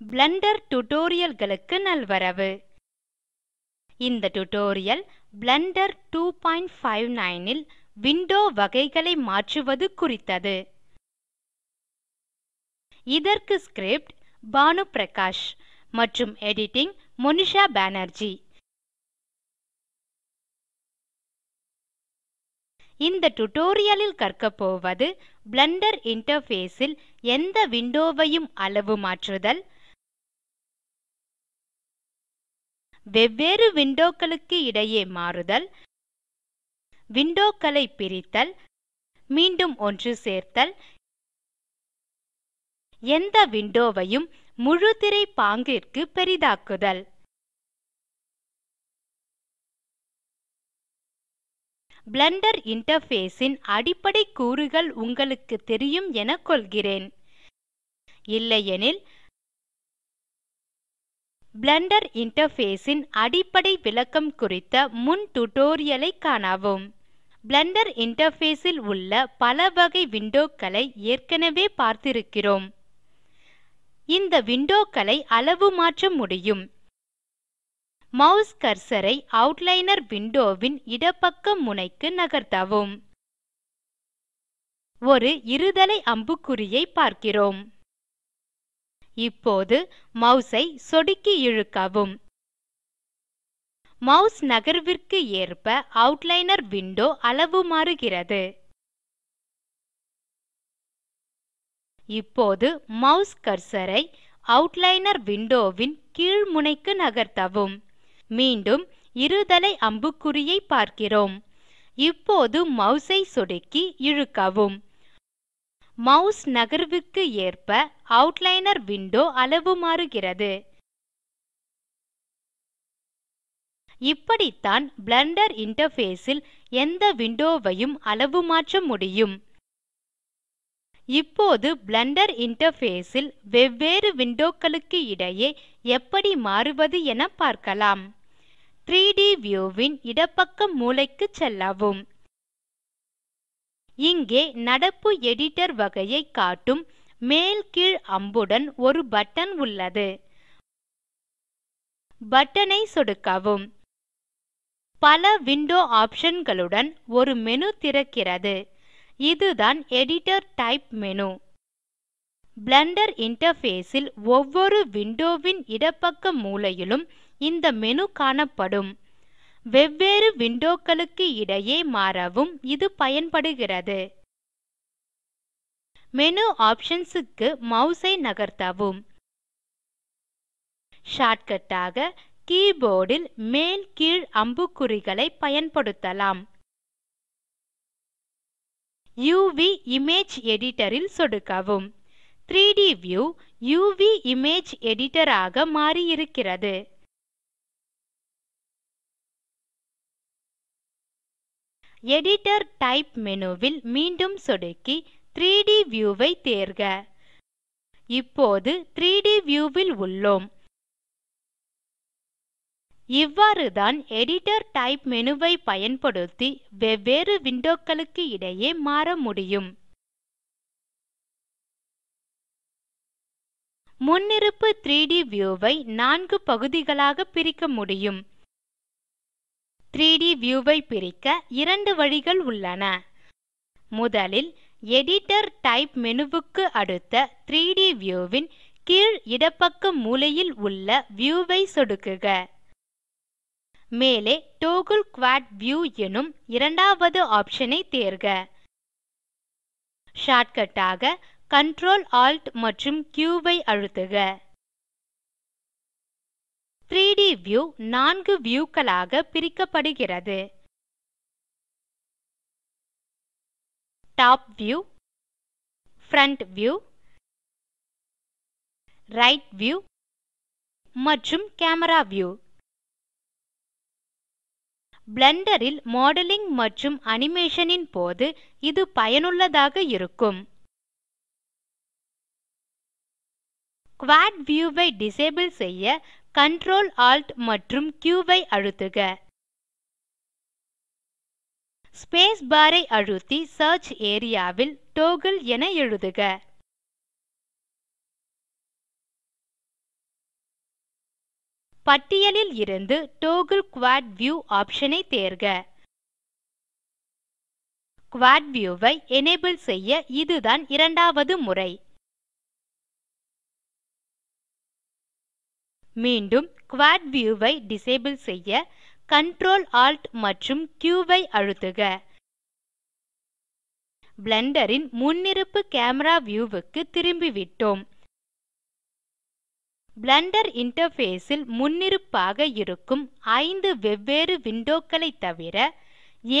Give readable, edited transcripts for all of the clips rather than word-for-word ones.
Blender டியூட்டோரியல்களுக்கு நல்வரவு. இந்த tutorial Blender 2.59 இல் window வகைகளை மாற்றுவது குறித்தது. இதற்கு ஸ்கிரிப்ட் பானு பிரகாஷ் மற்றும் எடிட்டிங் மோனிஷா பானர்ஜி. இந்த டியூட்டோரியலில் கற்கப்போவது பிளெண்டர் இன்டர்ஃபேஸ் இல் எந்த விண்டோவையும் அளவு மாற்றுதல், வெவ்வேறு விண்டோக்களுக்கு இடையே மாறுதல், விண்டோக்களை பிரித்தல், மீண்டும் ஒன்று சேர்த்தல், எந்த விண்டோவையும் முழுத்திரை பாங்கிற்கு பெரிதாக்குதல். பிளெண்டர் இன்டர்ஃபேஸ் இன் அடிப்படை கூறுகள் உங்களுக்கு தெரியும் என கொள்கிறேன். இல்லையெனில் பிளெண்டர் இன்டர்ஃபேஸ் இன் அடிப்படை விளக்கம் குறித்த முன் டியூட்டோரியலை காணவும். பிளெண்டர் இன்டர்ஃபேஸ் இல் உள்ள பல வகை விண்டோக்களை ஏற்கனவே பார்த்திருக்கிறோம். இந்த விண்டோக்களை அளவு மாற்ற முடியும். மவுஸ் கர்சரை அவுட்லைனர் விண்டோவின் இடப்பக்க முனைக்கு நகர்த்தவும். ஒரு இருதலை அம்புக்குறியை பார்க்கிறோம். இப்போது மவுஸை சொடுக்கி இழுக்கவும். மவுஸ் நகர்விற்கு ஏற்ப அவுட்லைனர் விண்டோ அளவு மாறுகிறது. இப்போது மவுஸ் கர்சரை அவுட்லைனர் விண்டோவின் கீழ் முனைக்கு நகர்த்தவும். மீண்டும் இருதலை அம்புக்குறியை பார்க்கிறோம். இப்போது மவுஸை சொடுக்கி இழுக்கவும். மவுஸ் நகர்வுக்கு ஏற்ப அவுட்லைனர் விண்டோ அளவு மாறுகிறது. இப்படித்தான் பிளெண்டர் இன்டர்ஃபேஸ் இல் எந்த விண்டோவையும் அளவு மாற்ற முடியும். இப்போது பிளெண்டர் இன்டர்ஃபேஸ் இல் வெவ்வேறு விண்டோக்களுக்கு இடையே எப்படி மாறுவது என பார்க்கலாம். 3D வியூ வின் இடப்பக்க மூலைக்கு செல்லவும். இங்கே நடப்பு எடிட்டர் வகையை காட்டும் மேல் கீழ் அம்புடன் ஒரு பட்டன் உள்ளது. பட்டனை சொடுக்கவும். பல விண்டோ ஆப்ஷன்களுடன் ஒரு மெனு திறக்கிறது. இதுதான் editor type menu. Blender interface இல் ஒவ்வொரு விண்டோவின் இடப்பக்க மூலையிலும் இந்த மெனு காணப்படும். வெவ்வேறு விண்டோக்களுக்கு இடையே மாறவும் இது பயன்படுகிறது. மெனு ஆப்ஷன்ஸ் க்கு மவுஸை நகர்த்தவும். ஷார்ட்கட் ஆக கீபோர்ட் இல் மேல் கீழ் அம்புக்குறிகளை பயன்படுத்தலாம். UV இமேஜ் எடிட்டர் இல் சொடுக்கவும். 3D view UV image editor ஆக மாறியிருக்கிறது. எடிட்டர் டைப் மெனுவில் மீண்டும் சொடுக்கி 3D வியூ ஐ தேர்க. இப்போது 3D வியூ வில் உள்ளோம். இவ்வாறுதான் எடிட்டர் டைப் மெனுவை பயன்படுத்தி வெவ்வேறு விண்டோக்களுக்கு இடையே மாற முடியும். முன்னிருப்பு 3D வியூ ஐ 4 பகுதிகளாக பிரிக்க முடியும். 3D வியூ ஐ பிரிக்க 2 வழிகள் உள்ளன. முதலில் எடிட்டர் டைப் மெனுவுக்கு அடுத்த 3D வியூ வின் கீழ் இடப்பக்க மூலையில் உள்ள வியூ ஐ சொடுக்குக. மேலே டோகிள் குவாட் வியூ எனும் இரண்டாவது ஆப்ஷன் ஐ தேர்க. ஷார்ட்கட் ஆக Ctrl Alt மற்றும் Q ஐ அழுத்துக. 3D வியூ 4 வியூக்களாக பிரிக்கப்படுகிறது. Top view, front view, right view மற்றும் கேமரா வியூ. பிளெண்டர் இல் மாடலிங் மற்றும் அனிமேஷன் இன் போது இது பயனுள்ளதாக இருக்கும். குவாட் வியூ ஐ டிசேபிள் செய்ய Ctrl Alt மற்றும் Q ஐ அழுத்துக. ஸ்பேஸ் பார் ஐ அழுத்தி சர்ச் ஏரியாவில் டோகிள் என எழுதுக. பட்டியலில் இருந்து டோகிள் குவாட் வியூ ஆப்ஷனை தேர்க. குவாட் வியூவை எனேபிள் செய்ய இதுதான் இரண்டாவது முறை. மீண்டும் குவாட் வியூவை டிசேபிள் செய்ய Ctrl Alt மற்றும் Q ஐ அழுத்துக. பிளெண்டரின் முன்னிருப்பு கேமரா வியூவுக்கு திரும்பிவிட்டோம். பிளெண்டர் இன்டர்ஃபேஸ் ல் முன்னிருப்பாக இருக்கும் 5 வெவ்வேறு விண்டோக்களை தவிர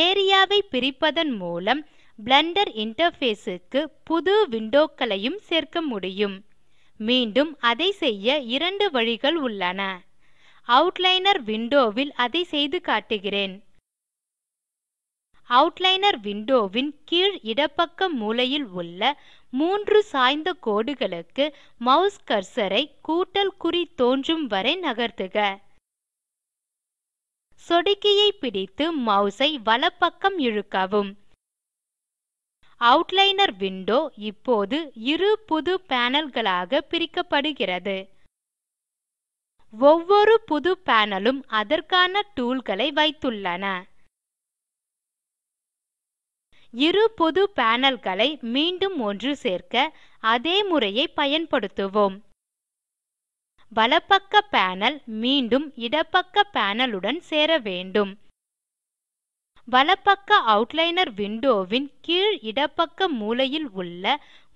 ஏரியாவை பிரிப்பதன் மூலம் பிளெண்டர் இன்டர்ஃபேஸ் க்கு புது விண்டோக்களையும் சேர்க்க முடியும். மீண்டும் அதை செய்ய 2 வழிகள் உள்ளன. அவுட்லைனர் விண்டோவில் அதை செய்து காட்டுகிறேன். அவுட்லைனர் விண்டோவின் கீழ் இடப்பக்க மூலையில் உள்ள 3 சாய்ந்த கோடுகளுக்கு மாஸ் கர்சரை கூட்டல் குறி தோன்றும் வரை நகர்த்துக. சொடுக்கியை பிடித்து மவுஸை வலப்பக்கம் இழுக்கவும். அவுட்லைனர் விண்டோ இப்போது 2 புது பேனல்களாக பிரிக்கப்படுகிறது. ஒவ்வொரு புது பேனலும் அதற்கான டூல்களை வைத்துள்ளன. 2 புது பேனல்களை மீண்டும் ஒன்று சேர்க்க அதே முறையை பயன்படுத்துவோம். வலப்பக்க பேனல் மீண்டும் இடப்பக்க பேனலுடன் சேர வேண்டும். வலப்பக்க அவுட்லைனர் விண்டோவின் கீழ் இடப்பக்க மூலையில் உள்ள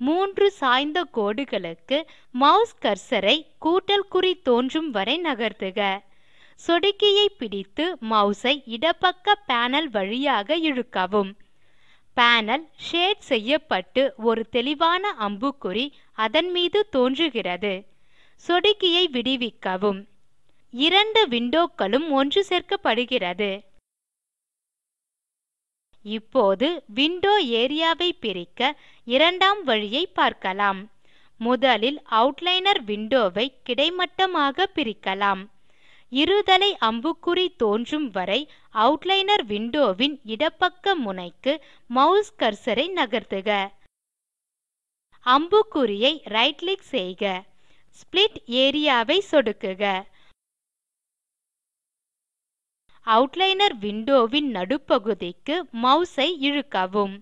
3 சாய்ந்த கோடுகளுக்கு மாஸ் கர்சரை கூட்டல் குறி தோன்றும் வரை நகர்த்துக. சொடுக்கியை பிடித்து மவுஸை இடப்பக்க பேனல் வழியாக இழுக்கவும். பேனல் ஷேட் செய்யப்பட்டு ஒரு தெளிவான அம்புக்குறி அதன் மீது தோன்றுகிறது. சொடுக்கியை விடுவிக்கவும். 2 விண்டோக்களும் ஒன்று சேர்க்கப்படுகிறது. இப்போது விண்டோ ஏரியாவை பிரிக்க இரண்டாம் வழியை பார்க்கலாம். முதலில் அவுட்லைனர் விண்டோவை கிடைமட்டமாக பிரிக்கலாம். இருதலை அம்புக்குறி தோன்றும் வரை அவுட்லைனர் விண்டோவின் இடப்பக்க முனைக்கு மாஸ் கர்சரை நகர்த்துக. அம்புக்குறியை ரைட் கிளிக் செய்க. ஸ்ப்ளிட் ஏரியாவை சொடுக்குக. அவுட்லைனர் விண்டோவின் நடுப்பகுதிக்கு மவுஸை இழுக்கவும்.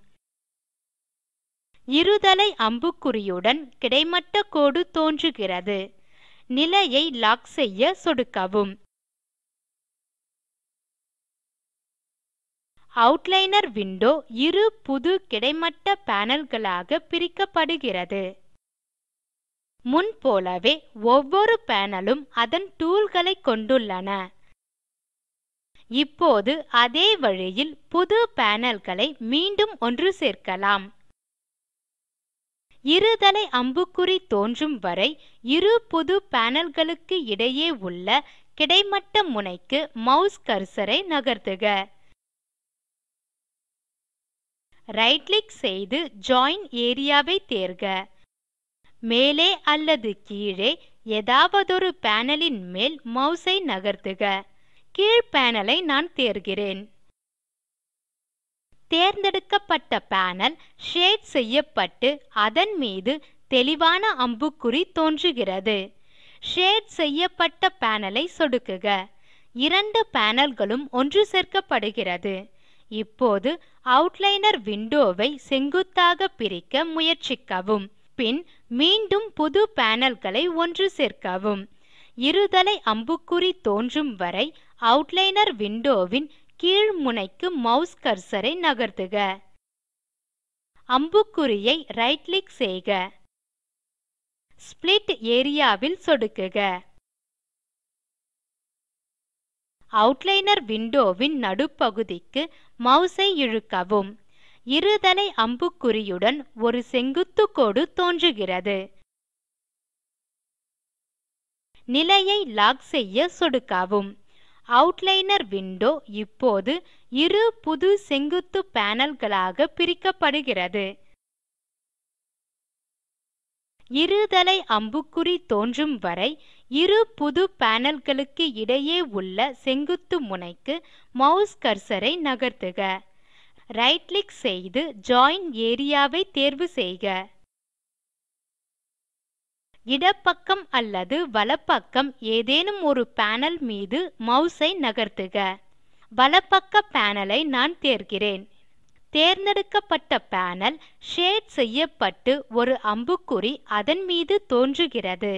இருதலை அம்புக்குறியுடன் கிடைமட்ட கோடு தோன்றுகிறது. நிலையை லாக் செய்ய சொடுக்கவும். அவுட்லைனர் விண்டோ 2 புது கிடைமட்ட பேனல்களாக பிரிக்கப்படுகிறது. முன்போலவே ஒவ்வொரு பேனலும் அதன் டூல்களை கொண்டுள்ளன. இப்போது அதே வழியில் புது பேனல்களை மீண்டும் ஒன்று சேர்க்கலாம். இருதலை அம்புக்குறி தோன்றும் வரை 2 புது பேனல்களுக்கு இடையே உள்ள கிடைமட்ட முனைக்கு மாஸ் கர்சரை நகர்த்துக. ரைட் கிளிக் செய்து ஜாயின் ஏரியாவை தேர்க. மேலே அல்லது கீழே ஏதாவதொரு பேனலின் மேல் மவுஸை நகர்த்துக. கீழ் பேனலை நான் தேர்கிறேன். தேர்ந்தெடுக்கப்பட்ட பேனல் ஷேட் செய்யப்பட்டு அதன் மீது தெளிவான அம்புக்குறி தோன்றுகிறது. ஷேட் செய்யப்பட்ட பேனலை சொடுக்குக. 2 பேனல்களும் ஒன்று சேர்க்கப்படுகிறது. இப்போது அவுட்லைனர் விண்டோவை செங்குத்தாக பிரிக்க முயற்சிக்கவும். பின் மீண்டும் புது பேனல்களை ஒன்று சேர்க்கவும். இருதலை அம்புக்குறி தோன்றும் வரை அவுட்லைனர் விண்டோவின் கீழ் முனைக்கு மாஸ் கர்சரை நகர்த்துக. அம்புக்குறியை ரைட் கிளிக் செய்க. ஸ்ப்ளிட் ஏரியாவில் சொடுக்குக. அவுட்லைனர் விண்டோவின் நடுப்பகுதிக்கு மவுஸை இழுக்கவும். இருதலை அம்புக்குறியுடன் ஒரு செங்குத்து கோடு தோன்றுகிறது. நிலையை லாக் செய்ய சொடுக்கவும். அவுட்லைனர் விண்டோ இப்போது 2 புது செங்குத்து பேனல்களாக பிரிக்கப்படுகிறது. இருதலை அம்புக்குறி தோன்றும் வரை 2 புது பேனல்களுக்கு இடையே உள்ள செங்குத்து முனைக்கு மாஸ் கர்சரை நகர்த்துக. ரைட் கிளிக் செய்து ஜாயின் ஏரியாவை தேர்வு செய்க. இடப்பக்கம் அல்லது வலப்பக்கம் ஏதேனும் ஒரு பேனல் மீது மவுஸை நகர்த்துக. வலப்பக்க பேனலை நான் தேர்கிறேன். தேர்ந்தெடுக்கப்பட்ட பேனல் ஷேட் செய்யப்பட்டு ஒரு அம்புக்குறி அதன் மீது தோன்றுகிறது.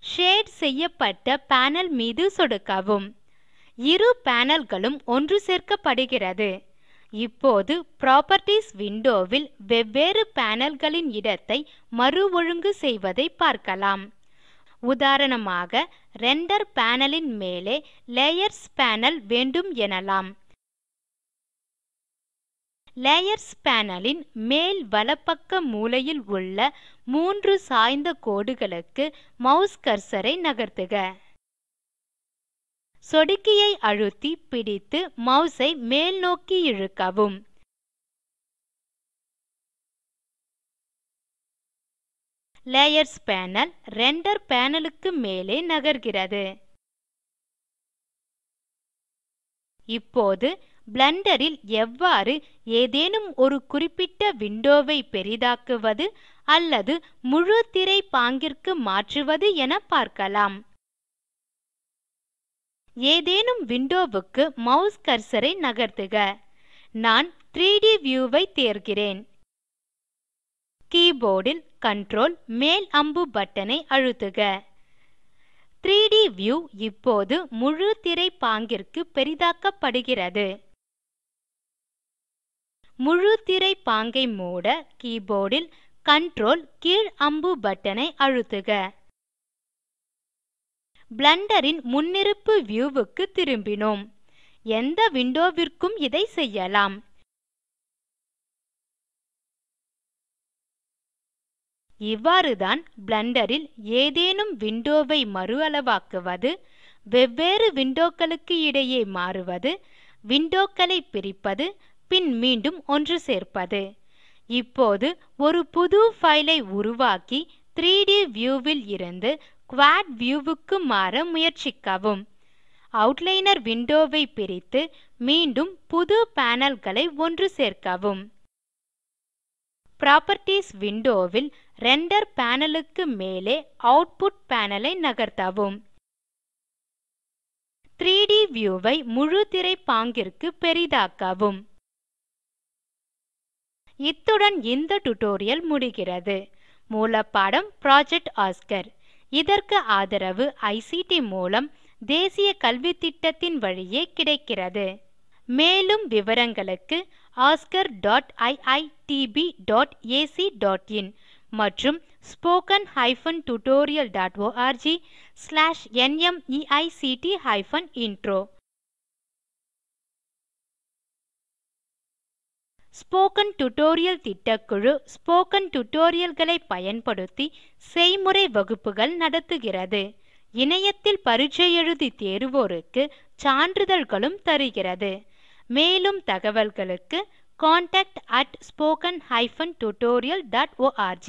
ஷேட் செய்யப்பட்ட பேனல் மீது சொடுக்கவும். இரு பேனல்களும் ஒன்று சேர்க்கப்படுகிறது. இப்போது புராப்பர்ட்டீஸ் விண்டோவில் வெவ்வேறு பேனல்களின் இடத்தை மறு ஒழுங்கு செய்வதை பார்க்கலாம். உதாரணமாக ரெண்டர் பேனலின் மேலே லேயர்ஸ் பேனல் வேண்டும் எனலாம். லேயர்ஸ் பேனலின் மேல் வலப்பக்க மூலையில் உள்ள 3 சாய்ந்த கோடுகளுக்கு மவுஸ் கர்சரை நகர்த்துக. சொடுக்கியை அழுத்தி பிடித்து மவுஸை மேல் நோக்கி இழுக்கவும். லேயர்ஸ் பேனல் ரெண்டர் பேனலுக்கு மேலே நகர்கிறது. இப்போது பிளெண்டரில் எவ்வாறு ஏதேனும் ஒரு குறிப்பிட்ட விண்டோவை பெரிதாக்குவது அல்லது முழு திரை பாங்கிற்கு மாற்றுவது என பார்க்கலாம். ஏதேனும் விண்டோவுக்கு மவுஸ் கர்சரை நகர்த்துக. நான் 3D வியூவை தேர்கிறேன். கீபோர்டில் கன்ட்ரோல் மேல் அம்பு பட்டனை அழுத்துக. 3D வியூ இப்போது முழு திரை பாங்கிற்கு பெரிதாக்கப்படுகிறது. முழு திரை பாங்கை மூட கீபோர்டில் கன்ட்ரோல் கீழ் அம்பு பட்டனை அழுத்துக. பிளெண்டரின் முன்னிருப்பு வியூவுக்கு திரும்பினோம். எந்த விண்டோவிற்கும் இதை செய்யலாம். இவ்வாறுதான் பிளெண்டரில் ஏதேனும் விண்டோவை மறுஅளவாக்குவது, வெவ்வேறு விண்டோக்களுக்கு இடையே மாறுவது, விண்டோக்களை பிரிப்பது, பின் மீண்டும் ஒன்று சேர்ப்பது. இப்போது ஒரு புது ஃபைலை உருவாக்கி 3D வியூவில் இருந்து குவாட் வியூவுக்கு மாற முயற்சிக்கவும். அவுட்லைனர் விண்டோவை பிரித்து மீண்டும் புது பேனல்களை ஒன்று சேர்க்கவும். புராப்பர்ட்டீஸ் விண்டோவில் ரெண்டர் பேனலுக்கு மேலே அவுட்புட் பேனலை நகர்த்தவும். 3D வியூவை முழு திரை பாங்கிற்கு பெரிதாக்கவும். இத்துடன் இந்த டியூட்டோரியல் முடிகிறது. மூலப்பாடம் புரொஜெக்ட் ஆஸ்கார். இதற்கு ஆதரவு ஐசிடி மூலம் தேசிய கல்வித்திட்டத்தின் வழியே கிடைக்கிறது. மேலும் விவரங்களுக்கு oscar.iitb.ac.in மற்றும் spoken-tutorial.org/nmeict-intro. ஸ்போக்கன் டியூட்டோரியல் திட்டக்குழு ஸ்போக்கன் டியூட்டோரியல்களை பயன்படுத்தி செய்முறை வகுப்புகள் நடத்துகிறது. இணையத்தில் பரீட்சை எழுதி தேர்வோருக்கு சான்றிதழ்களும் தருகிறது. மேலும் தகவல்களுக்கு contact@spoken-tutorial.org.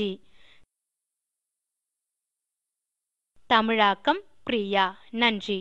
தமிழாக்கம் பிரியா. நன்றி.